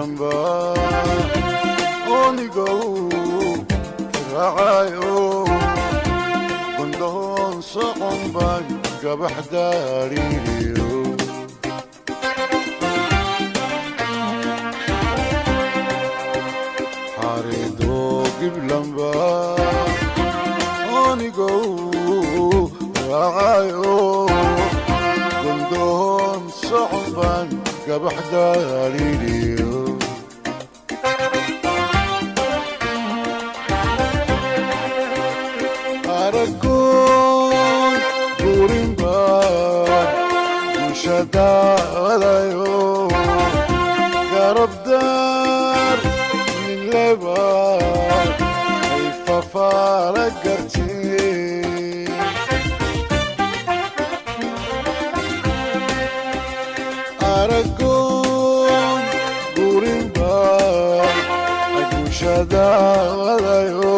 giblanba onigow raacayo gundoon socon baan gabax daariyo xarido giblanba onigow raacayo gundoon socon baan gabax daariyo aragoon burinba ushadaadayo garabdaar min leba ay fafaala gartee aragoon burinba ushadaadayo